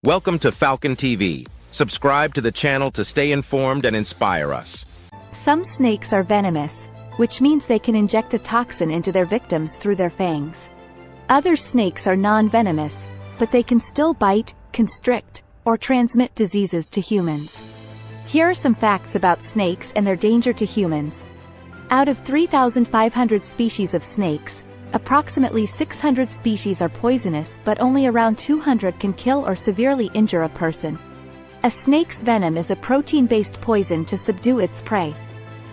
Welcome to Falcon TV. Subscribe to the channel to stay informed and inspire us. Some snakes are venomous, which means they can inject a toxin into their victims through their fangs. Other snakes are non-venomous, but they can still bite, constrict, or transmit diseases to humans. Here are some facts about snakes and their danger to humans. Out of 3,500 species of snakes, approximately 600 species are poisonous, but only around 200 can kill or severely injure a person. A snake's venom is a protein-based poison to subdue its prey.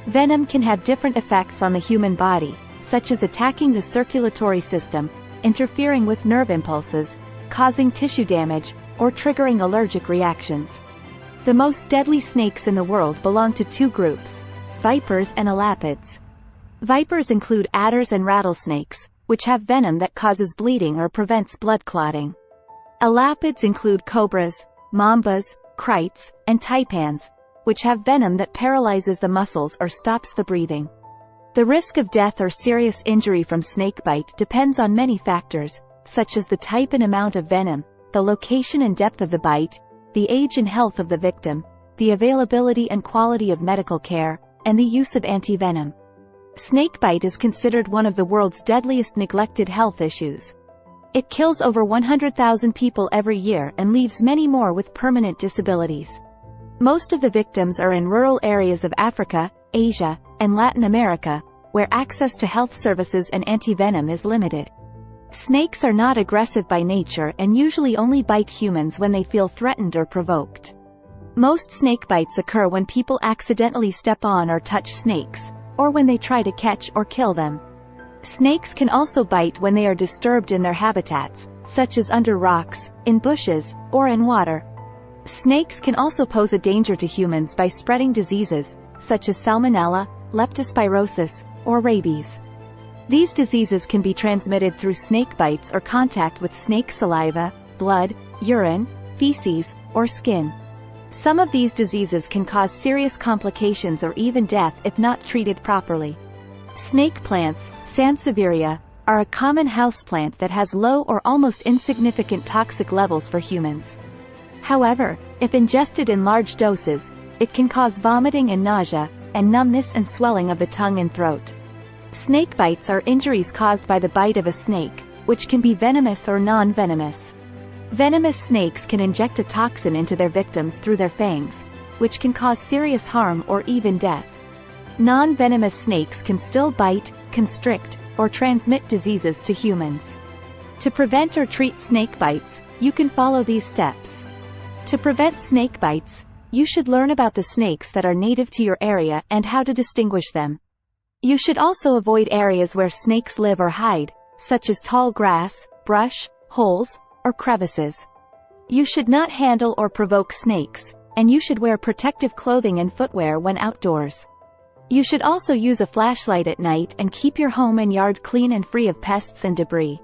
Venom can have different effects on the human body, such as attacking the circulatory system, interfering with nerve impulses, causing tissue damage, or triggering allergic reactions. The most deadly snakes in the world belong to two groups: vipers and elapids. Vipers include adders and rattlesnakes, which have venom that causes bleeding or prevents blood clotting. Elapids include cobras, mambas, krites, and taipans, which have venom that paralyzes the muscles or stops the breathing. The risk of death or serious injury from snakebite depends on many factors, such as the type and amount of venom, the location and depth of the bite, the age and health of the victim, the availability and quality of medical care, and the use of antivenom. Snakebite is considered one of the world's deadliest neglected health issues. It kills over 100,000 people every year and leaves many more with permanent disabilities. Most of the victims are in rural areas of Africa, Asia, and Latin America, where access to health services and antivenom is limited. Snakes are not aggressive by nature and usually only bite humans when they feel threatened or provoked. Most snake bites occur when people accidentally step on or touch snakes, or when they try to catch or kill them. Snakes can also bite when they are disturbed in their habitats, such as under rocks, in bushes, or in water. Snakes can also pose a danger to humans by spreading diseases, such as salmonella, leptospirosis, or rabies. These diseases can be transmitted through snake bites or contact with snake saliva, blood, urine, feces, or skin. Some of these diseases can cause serious complications or even death if not treated properly. Snake plants, Sansevieria, are a common houseplant that has low or almost insignificant toxic levels for humans. However, if ingested in large doses, it can cause vomiting and nausea, and numbness and swelling of the tongue and throat. Snake bites are injuries caused by the bite of a snake, which can be venomous or non-venomous. Venomous snakes can inject a toxin into their victims through their fangs, which can cause serious harm or even death. Non-venomous snakes can still bite, constrict, or transmit diseases to humans. To prevent or treat snake bites, you can follow these steps. To prevent snake bites, you should learn about the snakes that are native to your area and how to distinguish them. You should also avoid areas where snakes live or hide, such as tall grass, brush, holes, or crevices. You should not handle or provoke snakes, and you should wear protective clothing and footwear when outdoors. You should also use a flashlight at night and keep your home and yard clean and free of pests and debris.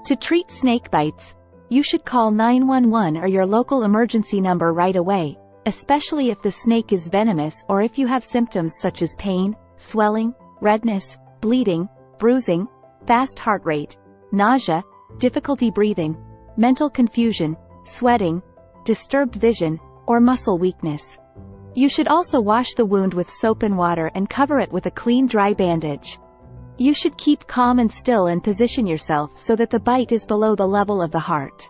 To treat snake bites, you should call 911 or your local emergency number right away, especially if the snake is venomous or if you have symptoms such as pain, swelling, redness, bleeding, bruising, fast heart rate, nausea, difficulty breathing, mental confusion, sweating, disturbed vision, or muscle weakness. You should also wash the wound with soap and water and cover it with a clean dry bandage. You should keep calm and still and position yourself so that the bite is below the level of the heart.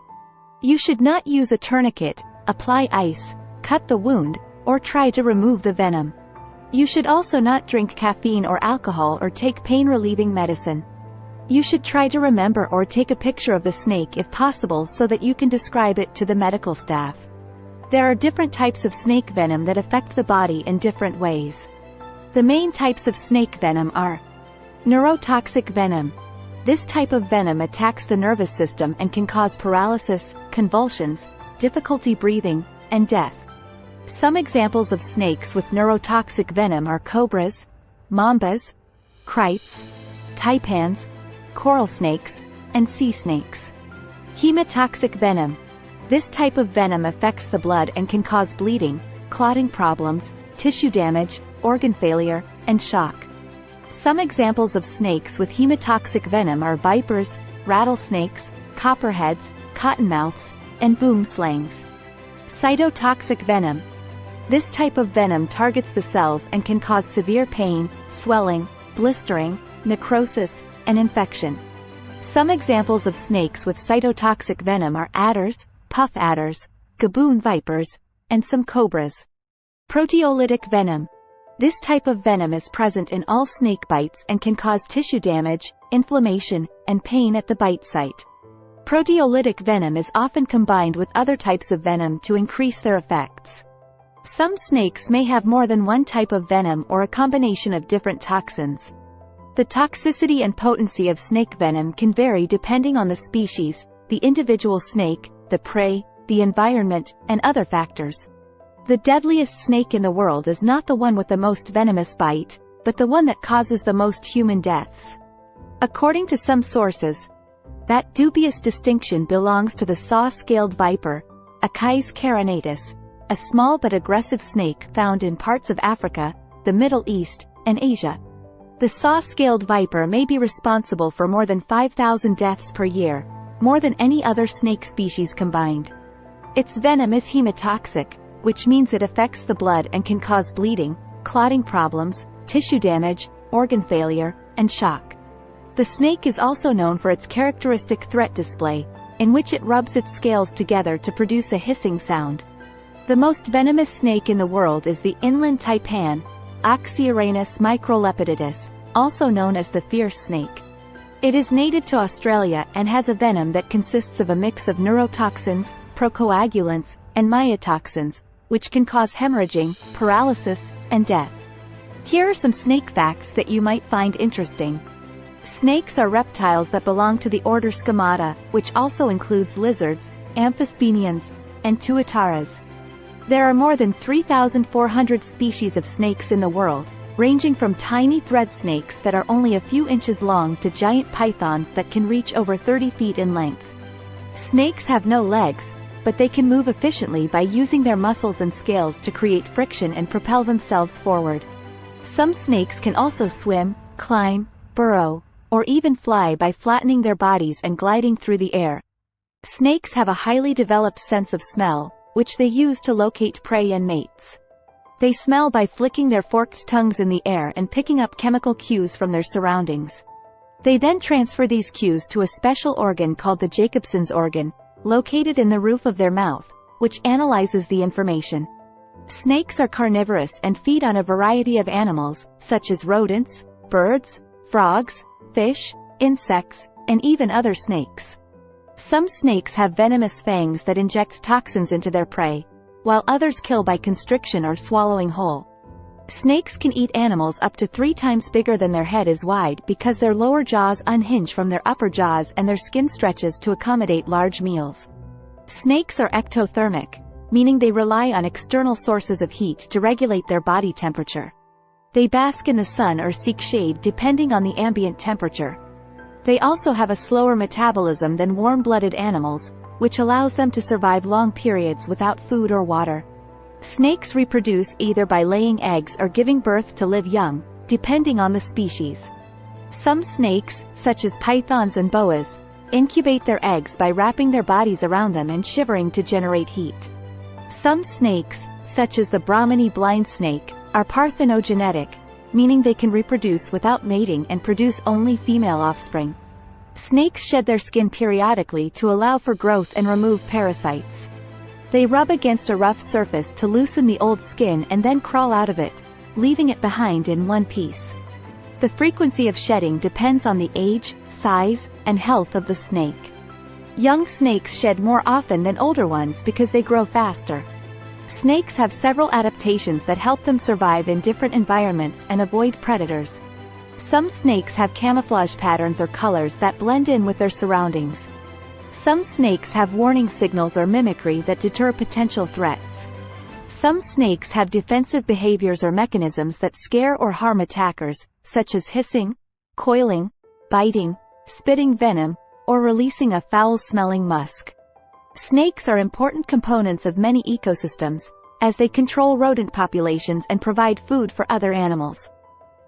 You should not use a tourniquet, apply ice, cut the wound, or try to remove the venom. You should also not drink caffeine or alcohol or take pain-relieving medicine. You should try to remember or take a picture of the snake if possible so that you can describe it to the medical staff. There are different types of snake venom that affect the body in different ways. The main types of snake venom are neurotoxic venom. This type of venom attacks the nervous system and can cause paralysis, convulsions, difficulty breathing, and death. Some examples of snakes with neurotoxic venom are cobras, mambas, krites, taipans, coral snakes, and sea snakes. Hemotoxic venom. This type of venom affects the blood and can cause bleeding, clotting problems, tissue damage, organ failure, and shock. Some examples of snakes with hemotoxic venom are vipers, rattlesnakes, copperheads, cottonmouths, and boomslangs. Cytotoxic venom. This type of venom targets the cells and can cause severe pain, swelling, blistering, necrosis, and infection. Some examples of snakes with cytotoxic venom are adders, puff adders, gaboon vipers, and some cobras. Proteolytic venom. This type of venom is present in all snake bites and can cause tissue damage, inflammation, and pain at the bite site. Proteolytic venom is often combined with other types of venom to increase their effects. Some snakes may have more than one type of venom or a combination of different toxins. The toxicity and potency of snake venom can vary depending on the species, the individual snake, the prey, the environment, and other factors. The deadliest snake in the world is not the one with the most venomous bite, but the one that causes the most human deaths. According to some sources, that dubious distinction belongs to the saw-scaled viper, Achis carinatus, a small but aggressive snake found in parts of Africa, the Middle East, and Asia. The saw-scaled viper may be responsible for more than 5,000 deaths per year, more than any other snake species combined. Its venom is hemotoxic, which means it affects the blood and can cause bleeding, clotting problems, tissue damage, organ failure, and shock. The snake is also known for its characteristic threat display, in which it rubs its scales together to produce a hissing sound. The most venomous snake in the world is the inland taipan, Oxyuranus microlepidus, also known as the fierce snake. It is native to Australia and has a venom that consists of a mix of neurotoxins, procoagulants, and myotoxins, which can cause hemorrhaging, paralysis, and death. Here are some snake facts that you might find interesting. Snakes are reptiles that belong to the order Squamata, which also includes lizards, amphisbaenians, and tuataras. There are more than 3,400 species of snakes in the world, ranging from tiny thread snakes that are only a few inches long to giant pythons that can reach over 30 feet in length. Snakes have no legs, but they can move efficiently by using their muscles and scales to create friction and propel themselves forward. Some snakes can also swim, climb, burrow, or even fly by flattening their bodies and gliding through the air. Snakes have a highly developed sense of smell, which they use to locate prey and mates. They smell by flicking their forked tongues in the air and picking up chemical cues from their surroundings. They then transfer these cues to a special organ called the Jacobson's organ, located in the roof of their mouth, which analyzes the information. Snakes are carnivorous and feed on a variety of animals, such as rodents, birds, frogs, fish, insects, and even other snakes. Some snakes have venomous fangs that inject toxins into their prey, while others kill by constriction or swallowing whole. Snakes can eat animals up to 3 times bigger than their head is wide because their lower jaws unhinge from their upper jaws and their skin stretches to accommodate large meals. Snakes are ectothermic, meaning they rely on external sources of heat to regulate their body temperature. They bask in the sun or seek shade depending on the ambient temperature. They also have a slower metabolism than warm-blooded animals, which allows them to survive long periods without food or water. Snakes reproduce either by laying eggs or giving birth to live young, depending on the species. Some snakes, such as pythons and boas, incubate their eggs by wrapping their bodies around them and shivering to generate heat. Some snakes, such as the Brahmini blind snake, are parthenogenetic, meaning they can reproduce without mating and produce only female offspring. Snakes shed their skin periodically to allow for growth and remove parasites. They rub against a rough surface to loosen the old skin and then crawl out of it, leaving it behind in one piece. The frequency of shedding depends on the age, size, and health of the snake. Young snakes shed more often than older ones because they grow faster. Snakes have several adaptations that help them survive in different environments and avoid predators. Some snakes have camouflage patterns or colors that blend in with their surroundings. Some snakes have warning signals or mimicry that deter potential threats. Some snakes have defensive behaviors or mechanisms that scare or harm attackers, such as hissing, coiling, biting, spitting venom, or releasing a foul-smelling musk. Snakes are important components of many ecosystems, as they control rodent populations and provide food for other animals.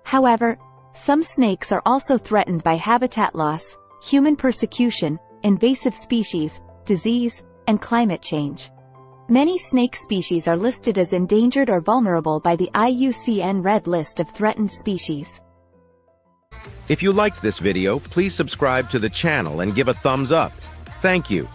However, some snakes are also threatened by habitat loss, human persecution, invasive species, disease, and climate change. Many snake species are listed as endangered or vulnerable by the IUCN Red List of Threatened Species. If you liked this video, please subscribe to the channel and give a thumbs up. Thank you.